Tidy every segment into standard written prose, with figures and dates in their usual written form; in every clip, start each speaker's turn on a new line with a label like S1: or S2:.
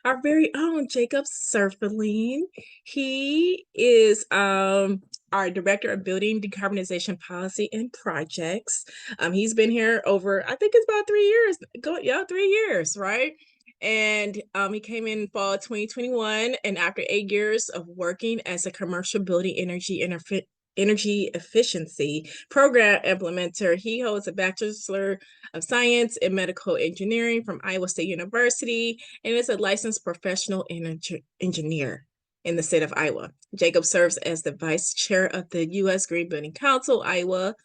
S1: our very own Jacob Serfling. He is our Director of Building Decarbonization Policy and Projects. He's been here over, I think it's about 3 years. Yeah, 3 years, right? And he came in fall 2021, and after 8 years of working as a commercial building energy efficiency program implementer, he holds a Bachelor of Science in Medical Engineering from Iowa State University and is a licensed professional engineer in the state of Iowa. Jacob serves as the vice chair of the U.S. Green Building Council, Iowa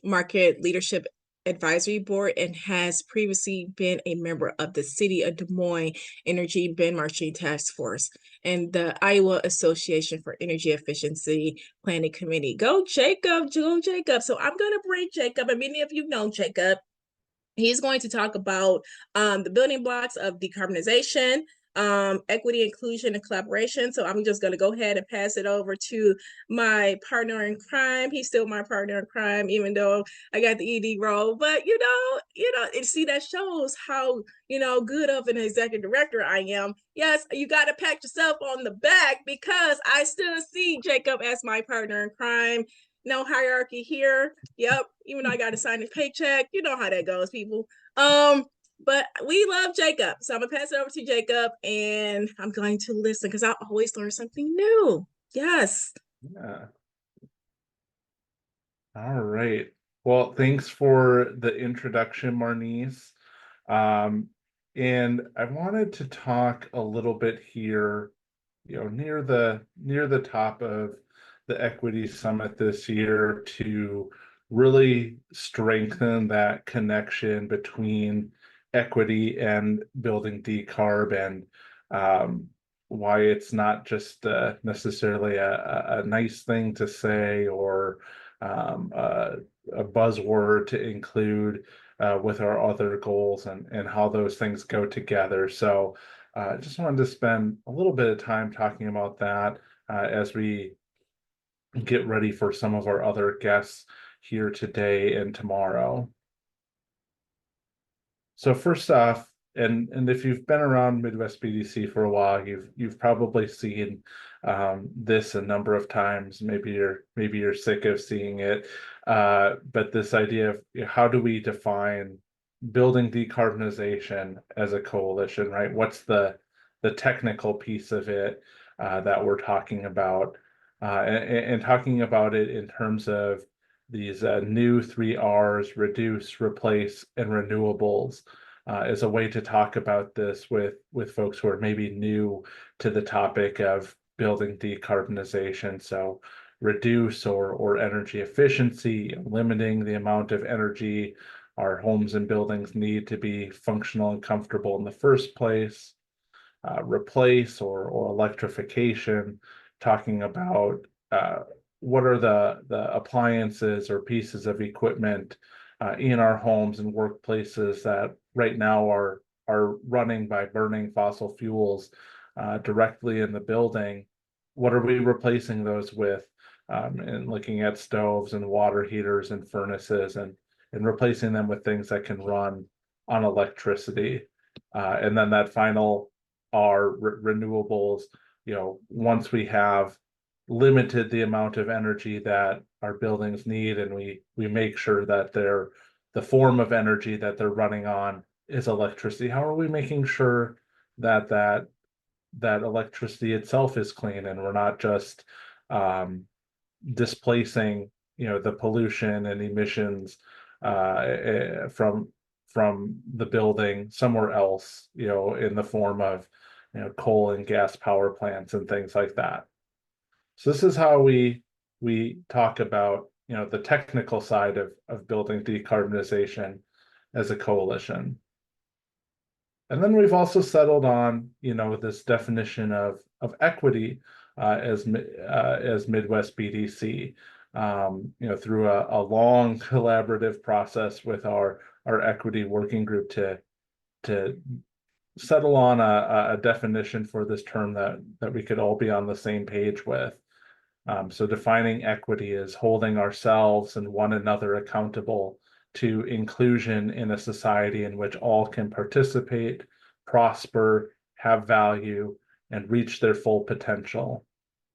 S1: Market Leadership Advisory Board, and has previously been a member of the City of Des Moines Energy Benchmarking Task Force and the Iowa Association for Energy Efficiency Planning Committee. Go Jacob, go Jacob. So I'm going to bring Jacob, and many of you know Jacob. He's going to talk about the building blocks of decarbonization, equity, inclusion, and collaboration. So I'm just going to go ahead and pass it over to my partner in crime. He's still my partner in crime, even though I got the ED role. But and see, that shows how good of an executive director I am. Yes, you got to pat yourself on the back because I still see Jacob as my partner in crime. No hierarchy here. Yep. Even though I got to sign a paycheck, you know how that goes, people. But we love Jacob. So I'm gonna pass it over to Jacob and I'm going to listen because I always learn something new. Yes.
S2: Yeah. All right. Well, thanks for the introduction, Marnice. And I wanted to talk a little bit here, near the top of the Equity Summit this year to really strengthen that connection between equity and building decarb and why it's not just necessarily a nice thing to say or a buzzword to include with our other goals and how those things go together. So I just wanted to spend a little bit of time talking about that as we get ready for some of our other guests here today and tomorrow. So first off, and if you've been around Midwest BDC for a while, you've probably seen this a number of times. Maybe you're sick of seeing it, but this idea of how do we define building decarbonization as a coalition, right? What's the technical piece of it that we're talking about, and talking about it in terms of these new 3 Rs: reduce, replace, and renewables, is a way to talk about this with folks who are maybe new to the topic of building decarbonization. So reduce or energy efficiency, limiting the amount of energy our homes and buildings need to be functional and comfortable in the first place. Replace or electrification, talking about what are the appliances or pieces of equipment in our homes and workplaces that right now are running by burning fossil fuels directly in the building. What are we replacing those with? And looking at stoves and water heaters and furnaces and replacing them with things that can run on electricity. And then that final R, renewables, once we have limited the amount of energy that our buildings need and we make sure that the form of energy that they're running on is electricity, how are we making sure that electricity itself is clean and we're not just displacing the pollution and emissions from the building somewhere else, in the form of coal and gas power plants and things like that. So this is how we talk about the technical side of building decarbonization as a coalition. And then we've also settled on this definition of equity as Midwest BDC, through a long collaborative process with our equity working group to settle on a definition for this term that we could all be on the same page with. So defining equity is holding ourselves and one another accountable to inclusion in a society in which all can participate, prosper, have value, and reach their full potential.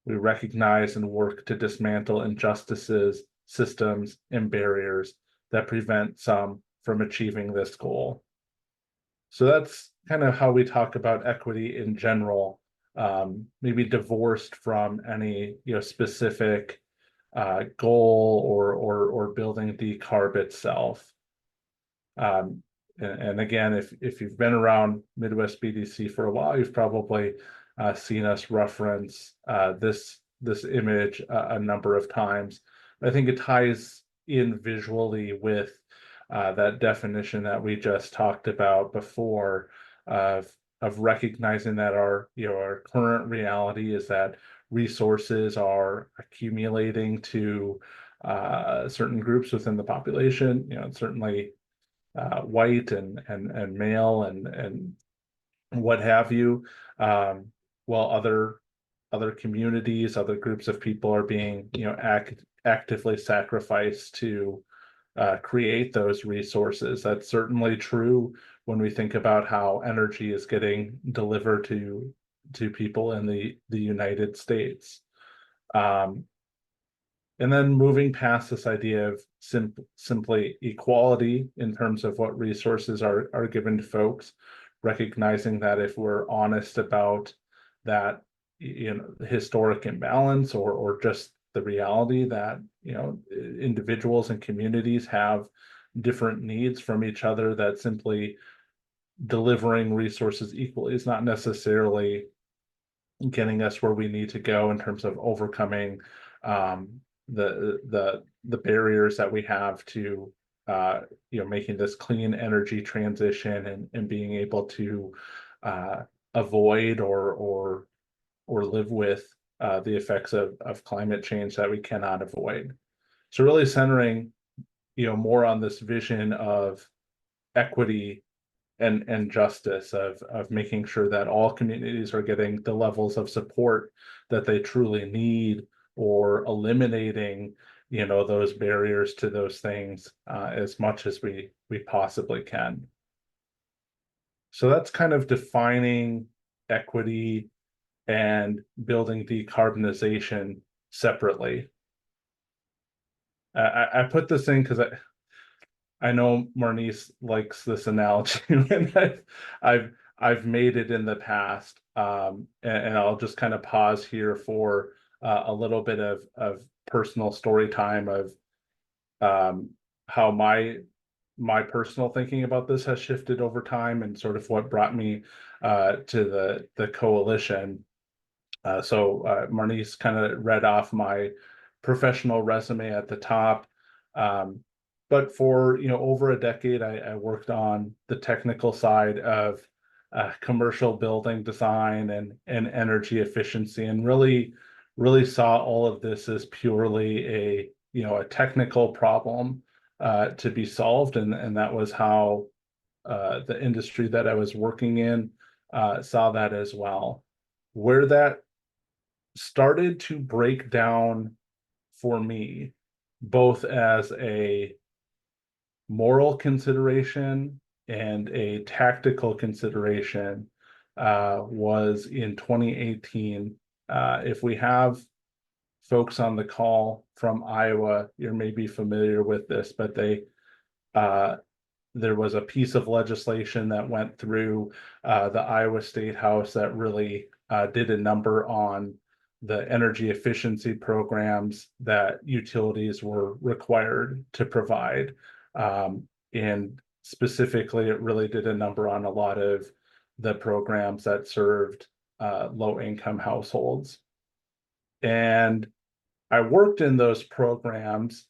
S2: We recognize and work to dismantle injustices, systems, and barriers that prevent some from achieving this goal. So that's kind of how we talk about equity in general, maybe divorced from any specific goal or building decarb itself. And again, if you've been around Midwest BDC for a while, you've probably seen us reference this image a number of times. I think it ties in visually with that definition that we just talked about before of recognizing that our current reality is that resources are accumulating to certain groups within the population. Certainly white and male and what have you, while other communities, other groups of people are being actively sacrificed to create those resources. That's certainly true when we think about how energy is getting delivered to people in the United States. And then moving past this idea of simply equality in terms of what resources are given to folks, recognizing that if we're honest about that, historic imbalance or just the reality that, individuals and communities have different needs from each other, that simply delivering resources equally is not necessarily getting us where we need to go in terms of overcoming the barriers that we have to making this clean energy transition and being able to avoid or live with the effects of climate change that we cannot avoid. So really centering more on this vision of equity and justice, of making sure that all communities are getting the levels of support that they truly need, or eliminating those barriers to those things as much as we possibly can. So that's kind of defining equity and building decarbonization separately. I put this in because I know Marnice likes this analogy, and I've made it in the past, and I'll just kind of pause here for a little bit of personal story time of how my personal thinking about this has shifted over time, and sort of what brought me to the coalition. So Marnice kind of read off my professional resume at the top. But for over a decade, I worked on the technical side of commercial building design and energy efficiency, and really saw all of this as purely a technical problem to be solved, and that was how the industry that I was working in saw that as well. Where that started to break down for me, both as a moral consideration and a tactical consideration, was in 2018. If we have folks on the call from Iowa, you're maybe familiar with this, but there was a piece of legislation that went through the Iowa State House that really did a number on the energy efficiency programs that utilities were required to provide. And specifically, it really did a number on a lot of the programs that served low-income households. And I worked in those programs,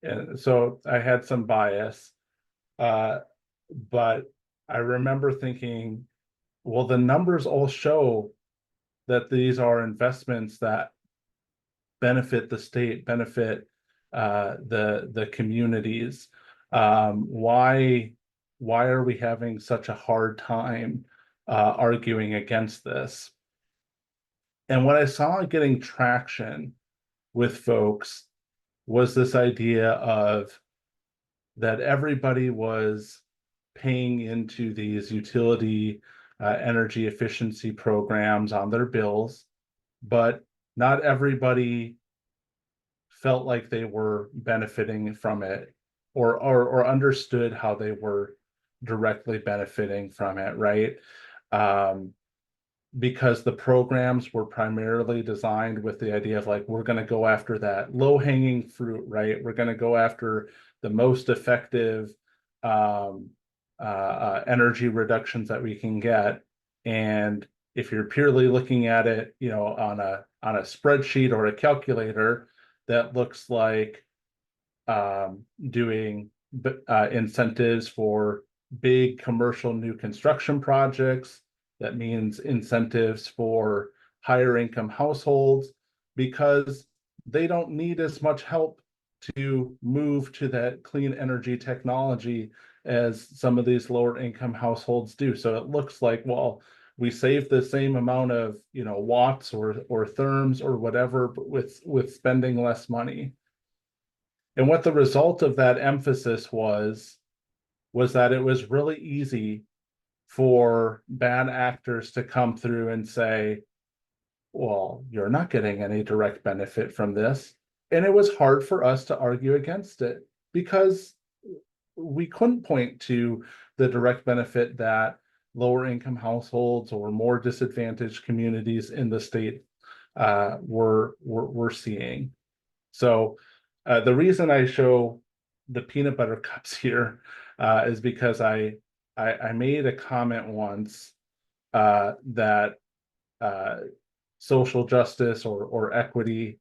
S2: and so I had some bias. But I remember thinking, well, the numbers all show that these are investments that benefit the state, benefit the communities. Why are we having such a hard time arguing against this? And what I saw getting traction with folks was this idea of that everybody was paying into these utility energy efficiency programs on their bills, but not everybody felt like they were benefiting from it, or understood how they were directly benefiting from it, right? Um, because the programs were primarily designed with the idea of like, we're going to go after that low hanging fruit, right? We're going to go after the most effective energy reductions that we can get. And if you're purely looking at it, on a spreadsheet or a calculator, that looks like doing incentives for big commercial new construction projects. That means incentives for higher income households because they don't need as much help to move to that clean energy technology as some of these lower income households do. So it looks like, well, we save the same amount of watts or therms or whatever, but with spending less money. And what the result of that emphasis was that it was really easy for bad actors to come through and say, well, you're not getting any direct benefit from this. And it was hard for us to argue against it because we couldn't point to the direct benefit that lower income households or more disadvantaged communities in the state were seeing. So the reason I show the peanut butter cups here is because I made a comment once that social justice or equity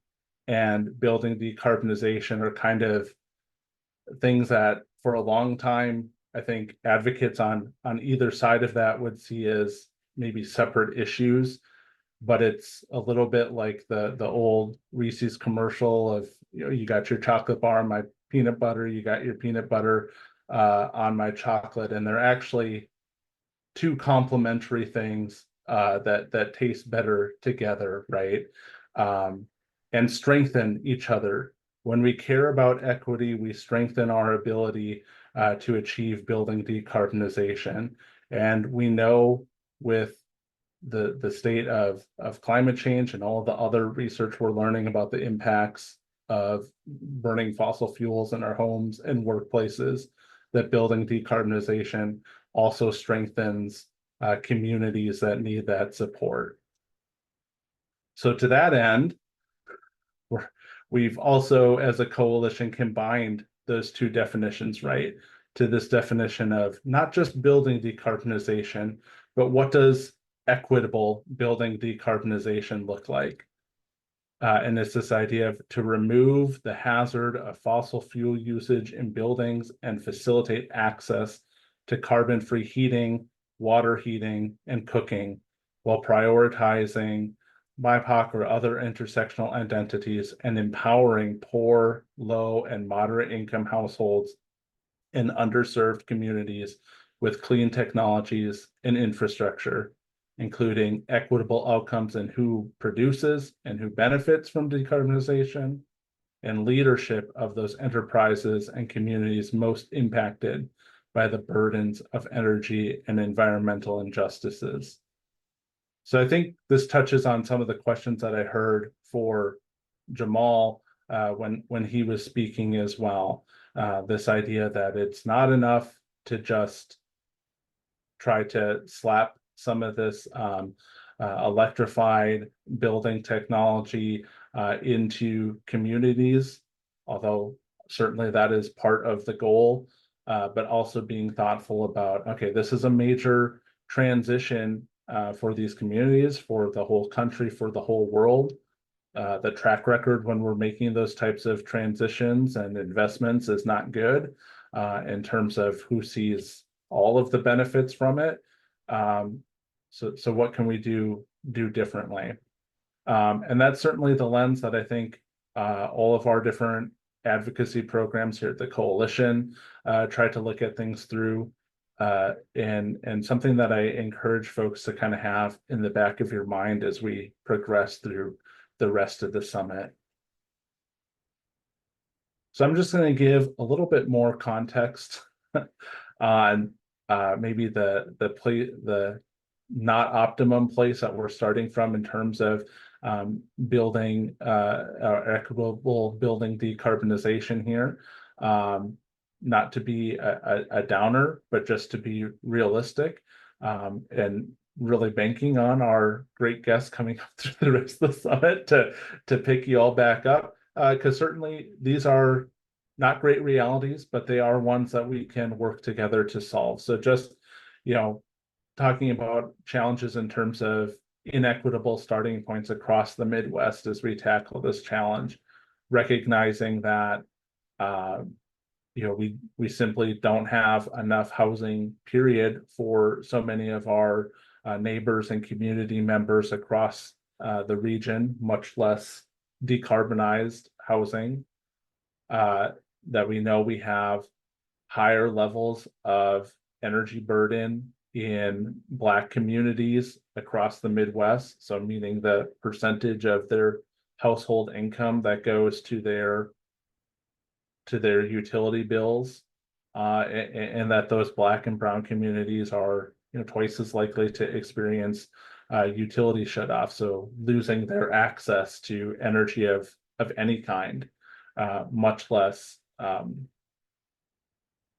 S2: and building decarbonization are kind of things that for a long time I think advocates on either side of that would see as maybe separate issues, but it's a little bit like the old Reese's commercial of, you got your chocolate bar on my peanut butter, you got your peanut butter on my chocolate, and they're actually two complementary things that taste better together, right? Um, and strengthen each other. When we care about equity, we strengthen our ability to achieve building decarbonization. And we know with the state of climate change and all of the other research we're learning about the impacts of burning fossil fuels in our homes and workplaces, that building decarbonization also strengthens communities that need that support. So to that end, we've also, as a coalition, combined those two definitions, right? To this definition of not just building decarbonization, but what does equitable building decarbonization look like? And it's this idea of to remove the hazard of fossil fuel usage in buildings and facilitate access to carbon-free heating, water heating, and cooking, while prioritizing BIPOC or other intersectional identities and empowering poor, low, and moderate income households in underserved communities with clean technologies and infrastructure, including equitable outcomes in who produces and who benefits from decarbonization, and leadership of those enterprises and communities most impacted by the burdens of energy and environmental injustices. So I think this touches on some of the questions that I heard for Jamal when he was speaking as well. This idea that it's not enough to just try to slap some of this electrified building technology into communities, although certainly that is part of the goal, but also being thoughtful about, okay, this is a major transition for these communities, for the whole country, for the whole world. The track record when we're making those types of transitions and investments is not good in terms of who sees all of the benefits from it. So what can we do differently? And that's certainly the lens that I think all of our different advocacy programs here at the coalition try to look at things through. And something that I encourage folks to kind of have in the back of your mind as we progress through the rest of the summit. So I'm just going to give a little bit more context on maybe the not optimum place that we're starting from in terms of building equitable building decarbonization here. Not to be a downer, but just to be realistic, and really banking on our great guests coming up through the rest of the summit to pick you all back up. Because certainly these are not great realities, but they are ones that we can work together to solve. So just, you know, talking about challenges in terms of inequitable starting points across the Midwest as we tackle this challenge, recognizing that we simply don't have enough housing, period, for so many of our neighbors and community members across the region, much less decarbonized housing. That we know we have higher levels of energy burden in Black communities across the Midwest. So meaning the percentage of their household income that goes to their utility bills, and that those Black and brown communities are twice as likely to experience utility shutoff, so losing their access to energy of any kind, much less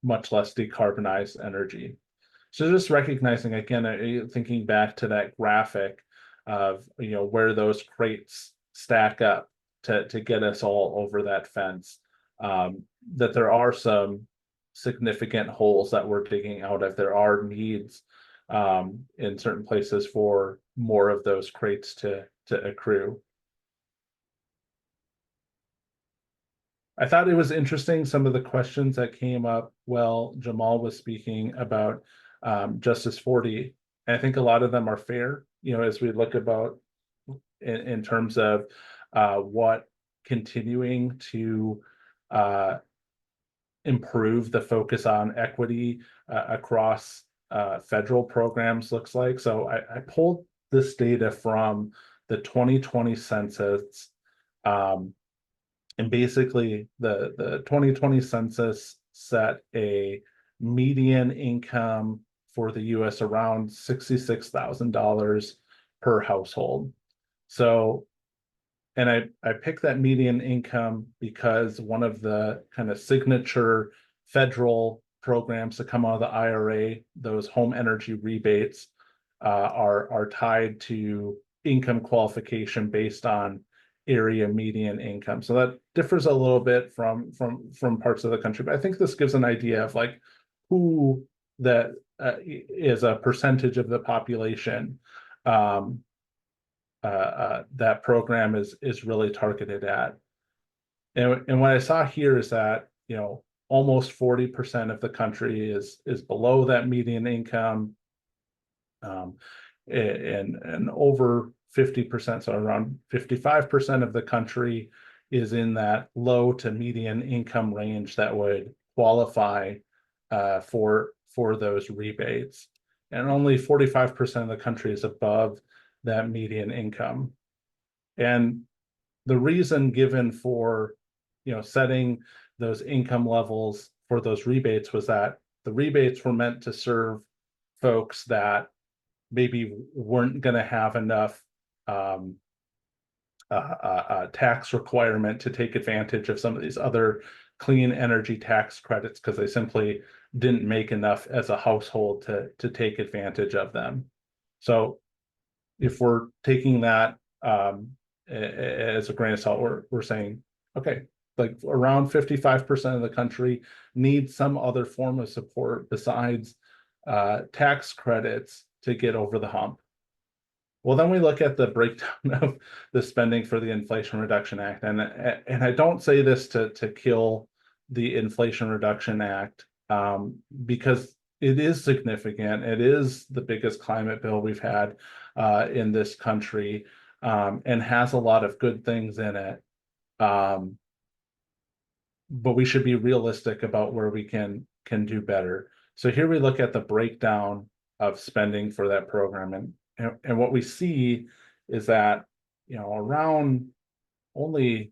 S2: decarbonized energy. So just recognizing again, thinking back to that graphic of where those crates stack up to get us all over that fence, that there are some significant holes that we're digging out of. There are needs in certain places for more of those crates to accrue. I thought it was interesting, some of the questions that came up while Jamal was speaking about Justice 40. And I think a lot of them are fair, as we look about in terms of what continuing to improve the focus on equity across federal programs looks like. So I pulled this data from the 2020 census. And basically the 2020 census set a median income for the US around $66,000 per household. So, and I picked that median income because one of the kind of signature federal programs that come out of the IRA, those home energy rebates, are tied to income qualification based on area median income. So that differs a little bit from parts of the country, but I think this gives an idea of like who that is a percentage of the population that program is really targeted at. And what I saw here is that almost 40% of the country is below that median income, and over 50%, so around 55% of the country is in that low to median income range that would qualify for those rebates. And only 45% of the country is above that median income. And the reason given for setting those income levels for those rebates was that the rebates were meant to serve folks that maybe weren't going to have enough tax requirement to take advantage of some of these other clean energy tax credits because they simply didn't make enough as a household to take advantage of them. So if we're taking that as a grain of salt, we're saying, okay, like around 55% of the country needs some other form of support besides tax credits to get over the hump. Well, then we look at the breakdown of the spending for the Inflation Reduction Act, and I don't say this to kill the Inflation Reduction Act, because it is significant. It is the biggest climate bill we've had in this country, and has a lot of good things in it. But we should be realistic about where we can do better. So here we look at the breakdown of spending for that program, and what we see is that around only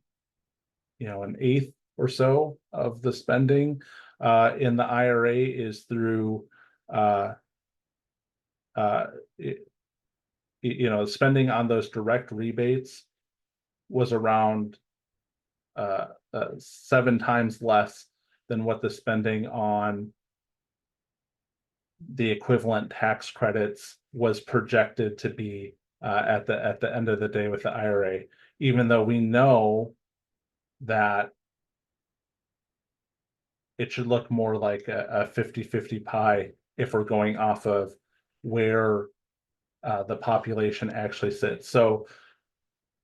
S2: an eighth or so of the spending in the IRA is through spending on those direct rebates was around 7 times less than what the spending on the equivalent tax credits was projected to be at the end of the day with the IRA, even though we know that it should look more like a 50-50 pie if we're going off of where the population actually sits. So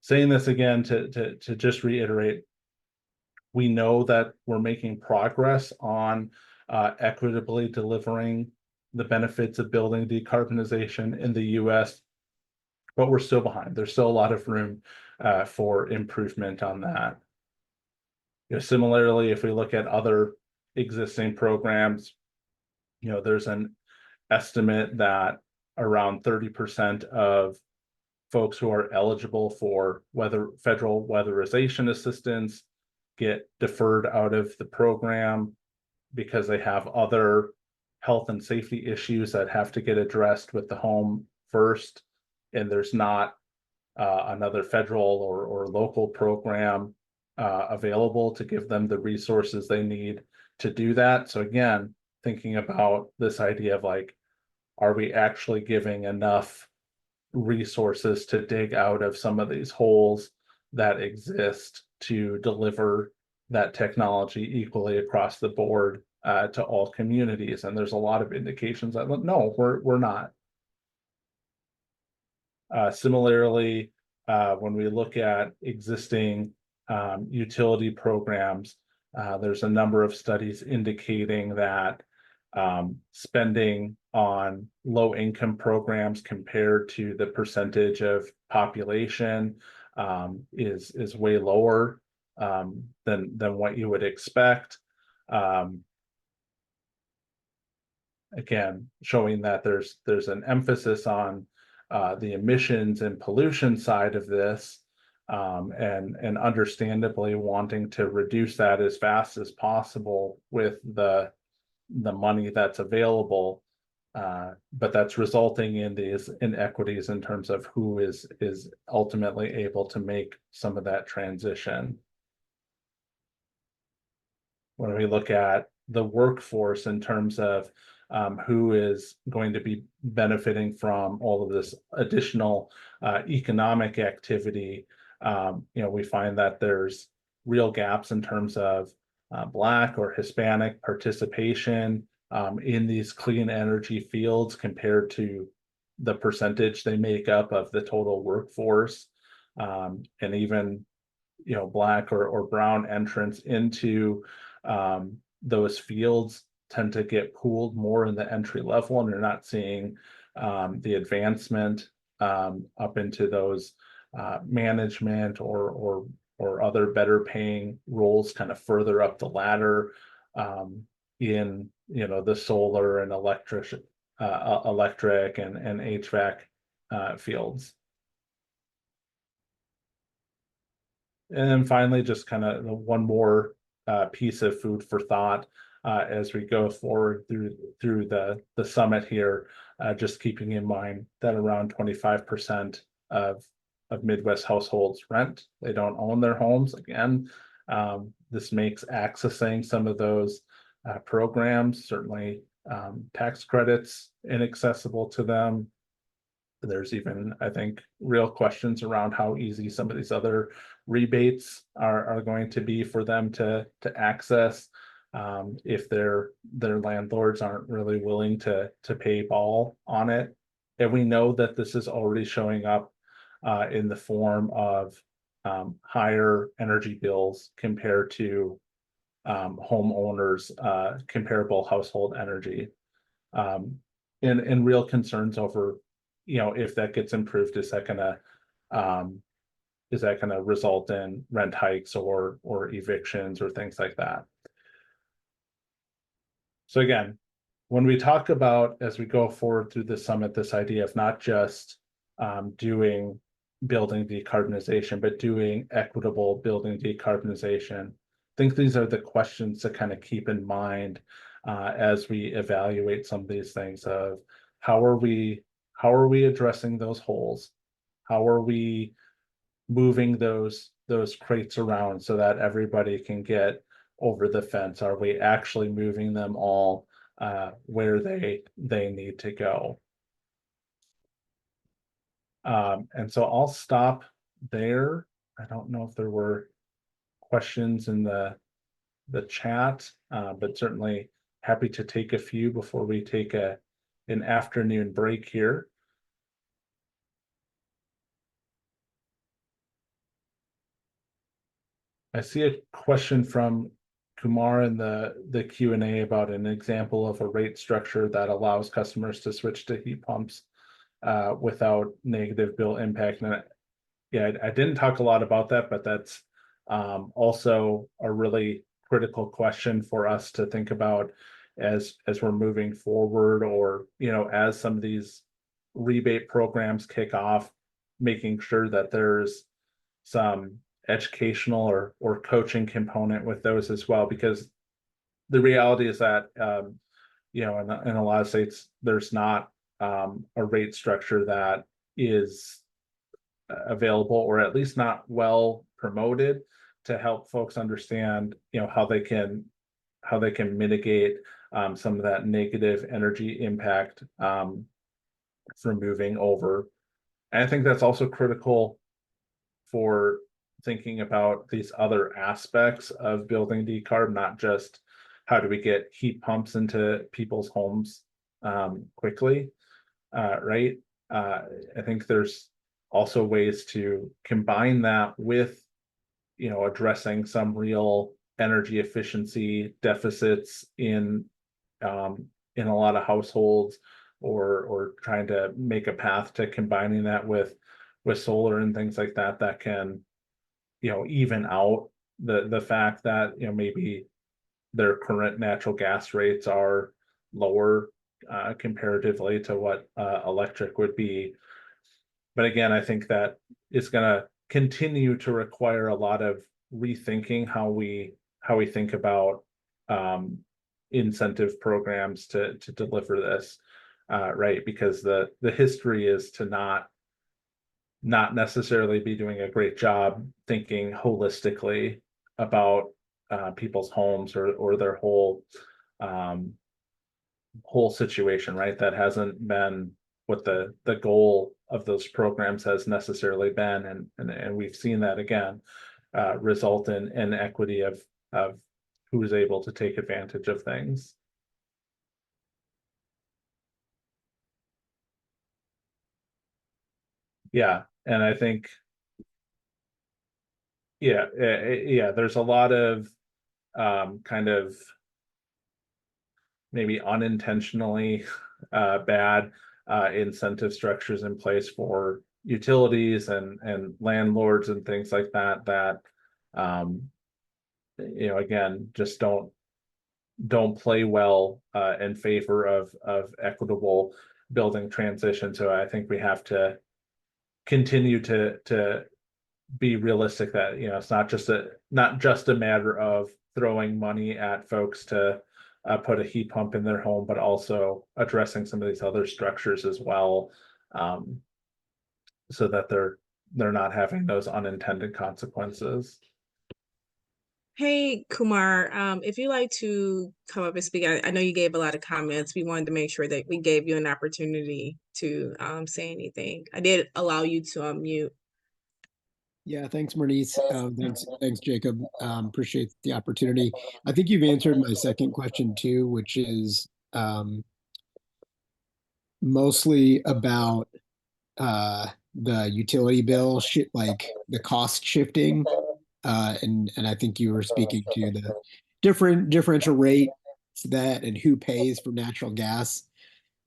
S2: saying this again to just reiterate, we know that we're making progress on equitably delivering the benefits of building decarbonization in the US, but we're still behind. There's still a lot of room for improvement on that. Similarly, if we look at other existing programs, there's an estimate that around 30% of folks who are eligible for federal weatherization assistance get deferred out of the program because they have other health and safety issues that have to get addressed with the home first, and there's not another federal or local program available to give them the resources they need to do that. So again, thinking about this idea of like, are we actually giving enough resources to dig out of some of these holes that exist to deliver that technology equally across the board to all communities? And there's a lot of indications that no, we're not. Similarly, when we look at existing utility programs, there's a number of studies indicating that spending on low-income programs compared to the percentage of population is way lower than what you would expect. Again, showing that there's an emphasis on the emissions and pollution side of this, and understandably wanting to reduce that as fast as possible with the money that's available, but that's resulting in these inequities in terms of who is ultimately able to make some of that transition. When we look at the workforce in terms of who is going to be benefiting from all of this additional economic activity, we find that there's real gaps in terms of Black or Hispanic participation in these clean energy fields compared to the percentage they make up of the total workforce, and even Black or brown entrants into those fields tend to get pooled more in the entry level, and you're not seeing the advancement up into those management or other better paying roles kind of further up the ladder in the solar and electric and HVAC fields. And then finally, just kind of one more piece of food for thought as we go forward through the summit here, just keeping in mind that around 25% of Midwest households rent. They don't own their homes. Again, this makes accessing some of those programs, certainly tax credits, inaccessible to them. There's even, I think, real questions around how easy some of these other rebates are going to be for them to access if their landlords aren't really willing to pay ball on it. And we know that this is already showing up in the form of higher energy bills compared to homeowners' comparable household energy, and real concerns over if that gets improved, is that gonna result in rent hikes or evictions or things like that. So again, when we talk about, as we go forward through the summit, this idea of not just doing building decarbonization, but doing equitable building decarbonization, I think these are the questions to kind of keep in mind as we evaluate some of these things of how are we how are we addressing those holes? How are we moving those crates around so that everybody can get over the fence? Are we actually moving them all where they need to go? And so I'll stop there. I don't know if there were questions in the chat, but certainly happy to take a few before we take an afternoon break here. I see a question from Kumar in the Q&A about an example of a rate structure that allows customers to switch to heat pumps without negative bill impact. And yeah, I didn't talk a lot about that, but that's also a really critical question for us to think about as we're moving forward, or as some of these rebate programs kick off, making sure that there's some educational or coaching component with those as well, because the reality is that in a lot of states there's not a rate structure that is available, or at least not well promoted, to help folks understand how they can mitigate some of that negative energy impact from moving over. And I think that's also critical for thinking about these other aspects of building decarb, not just how do we get heat pumps into people's homes quickly, right? I think there's also ways to combine that with, addressing some real energy efficiency deficits in a lot of households, or trying to make a path to combining that with solar and things like that that can, even out the fact that, maybe their current natural gas rates are lower comparatively to what electric would be. But again, I think that it's going to continue to require a lot of rethinking how we think about incentive programs to deliver this, right? Because the history is to not necessarily be doing a great job thinking holistically about people's homes, or their whole situation, right? That hasn't been what the goal of those programs has necessarily been, and we've seen that again result in inequity of who is able to take advantage of things. Yeah, and I think yeah, there's a lot of kind of maybe unintentionally bad incentive structures in place for utilities and landlords and things like that again, just don't play well in favor of equitable building transition. So I think we have to continue to be realistic that it's not just a matter of throwing money at folks to put a heat pump in their home, but also addressing some of these other structures as well, so that they're not having those unintended consequences.
S1: Hey, Kumar, if you'd like to come up and speak, I know you gave a lot of comments. We wanted to make sure that we gave you an opportunity to say anything. I did allow you to unmute.
S3: Yeah, thanks, Bernice. Thanks, Jacob. Appreciate the opportunity. I think you've answered my second question too, which is mostly about the utility bill, like the cost shifting, and I think you were speaking to the differential rate for that, and who pays for natural gas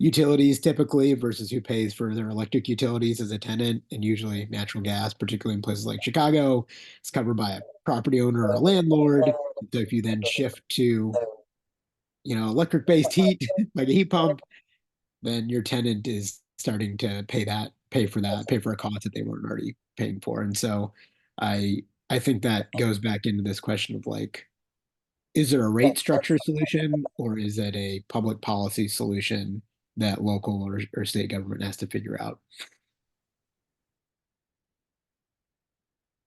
S3: utilities typically versus who pays for their electric utilities as a tenant. And usually natural gas, particularly in places like Chicago, is covered by a property owner or a landlord. So if you then shift to electric based heat like a heat pump, then your tenant is starting to pay for a cost that they weren't already paying for. And so I think that goes back into this question of like, is there a rate structure solution, or is it a public policy solution that local or state government has to figure out.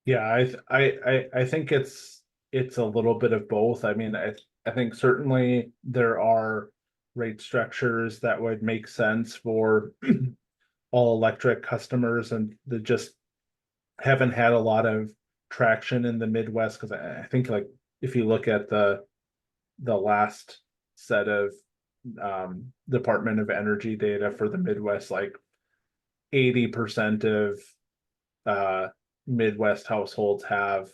S2: Yeah, I think it's a little bit of both. I mean, I think certainly there are rate structures that would make sense for all electric customers, and they just haven't had a lot of traction in the Midwest, because I think, like, if you look at the last set of Department of Energy data for the Midwest, like 80% of uh Midwest households have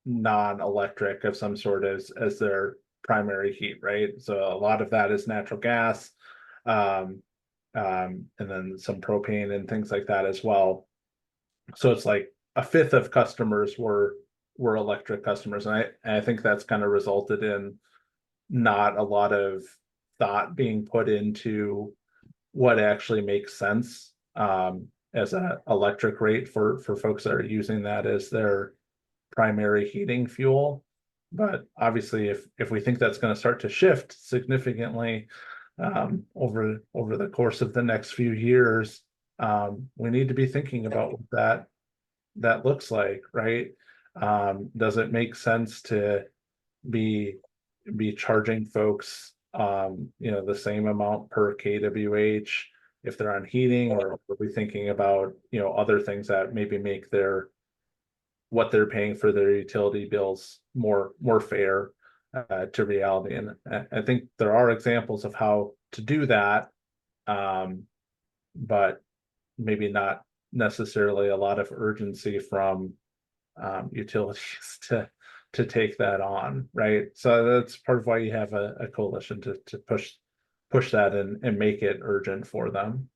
S2: non-electric of some sort as their primary heat, right? So a lot of that is natural gas, um, and then some propane and things like that as well. So it's like a fifth of customers were electric customers, and I think that's kind of resulted in not a lot of thought being put into what actually makes sense as an electric rate for folks that are using that as their primary heating fuel. But obviously, if we think that's going to start to shift significantly over the course of the next few years, we need to be thinking about what that looks like, right? Does it make sense to be charging folks the same amount per kWh if they're on heating, or are we thinking about other things that maybe make their what they're paying for their utility bills more fair to reality? And I think there are examples of how to do that, but maybe not necessarily a lot of urgency from utilities to take that on, right? So that's part of why you have a coalition to push that and make it urgent for them.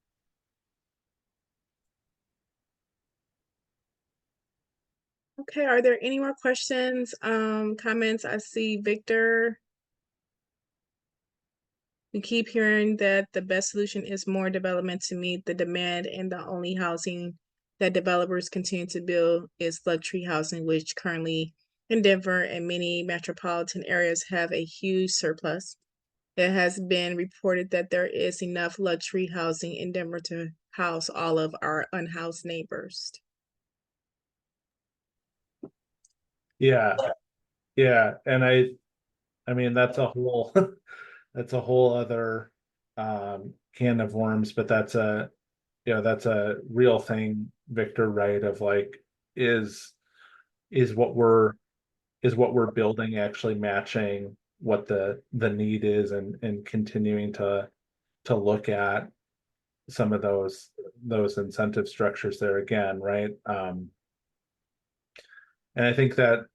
S1: Okay, are there any more questions, comments? I see Victor. We keep hearing that the best solution is more development to meet the demand, and the only housing that developers continue to build is luxury housing, which currently in Denver and many metropolitan areas have a huge surplus. It has been reported that there is enough luxury housing in Denver to house all of our unhoused neighbors.
S2: Yeah, yeah, and I mean that's a whole that's a whole other can of worms, but that's a real thing, Victor, right? Of like, is is what we're is what we're building actually matching what the need is, and continuing to look at some of those incentive structures there again, right? And I think that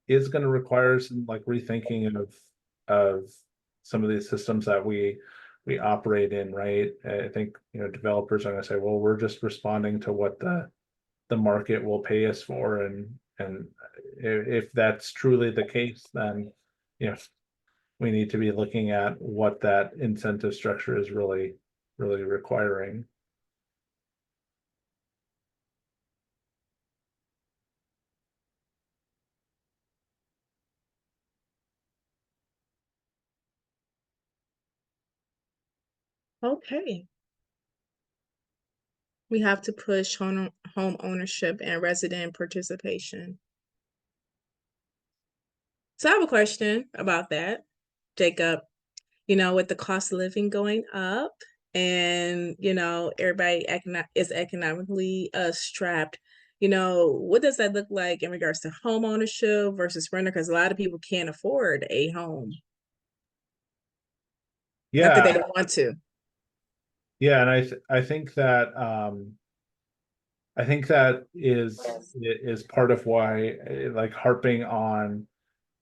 S2: is going to require some like rethinking of some of these systems that we operate in, right? I think developers are going to say, well, we're just responding to what the market will pay us for, and if that's truly the case, then you know we need to be looking at what that incentive structure is really requiring.
S1: Okay. We have to push home ownership and resident participation. So I have a question about that, Jacob. With the cost of living going up, and everybody is economically strapped. What does that look like in regards to home ownership versus renter? Because a lot of people can't afford a home. Not that
S2: Yeah,
S1: they don't want to.
S2: yeah, and I think that is part of why, like, harping on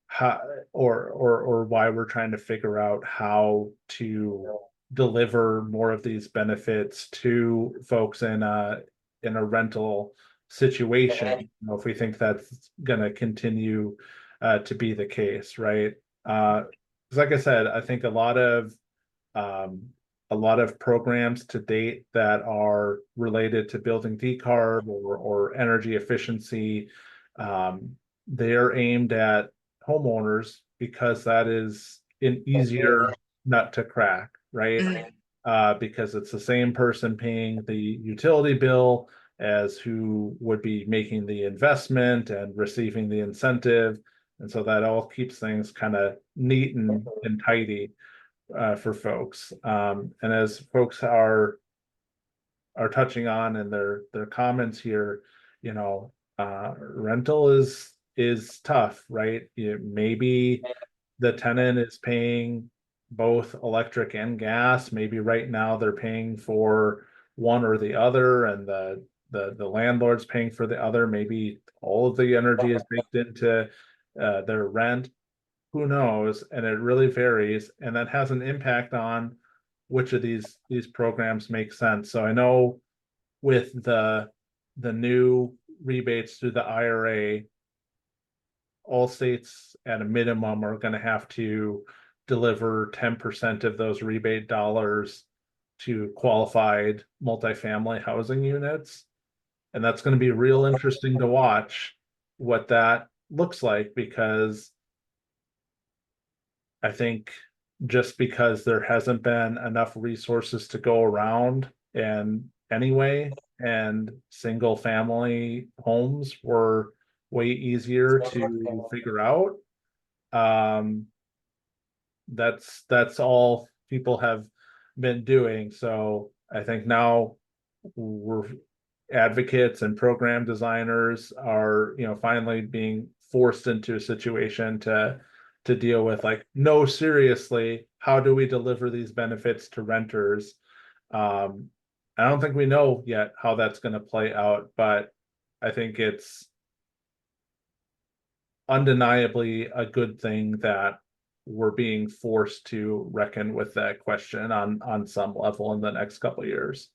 S2: how, or why we're trying to figure out how to deliver more of these benefits to folks in a rental situation. If we think that's going to continue to be the case, right? 'Cause like I said, I think um, a lot of programs to date that are related to building decarb or energy efficiency, they're aimed at homeowners because that is an easier nut to crack, right?
S1: Mhm.
S2: because it's the same person paying the utility bill as who would be making the investment and receiving the incentive. And so that all keeps things kind of neat and tidy for folks. And as folks are touching on in their comments here, you know, rental is tough, right? Maybe the tenant is paying both electric and gas. Maybe right now they're paying for one or the other, and the landlord's paying for the other. Maybe all of the energy is baked into their rent. Who knows? And it really varies, and that has an impact on which of these programs make sense. So I know with the new rebates through the IRA, all states at a minimum are going to have to deliver 10% of those rebate dollars to qualified multifamily housing units. And that's going to be real interesting to watch what that looks like, because I think just because there hasn't been enough resources to go around and anyway, and single family homes were way easier to figure out. Um, that's all people have been doing. So I think now we're advocates and program designers are, you know, finally being forced into a situation to deal with, like, no, seriously, how do we deliver these benefits to renters? um I don't think we know yet how that's going to play out, but I think it's undeniably a good thing that we're being forced to reckon with that question on some level in the next couple of years.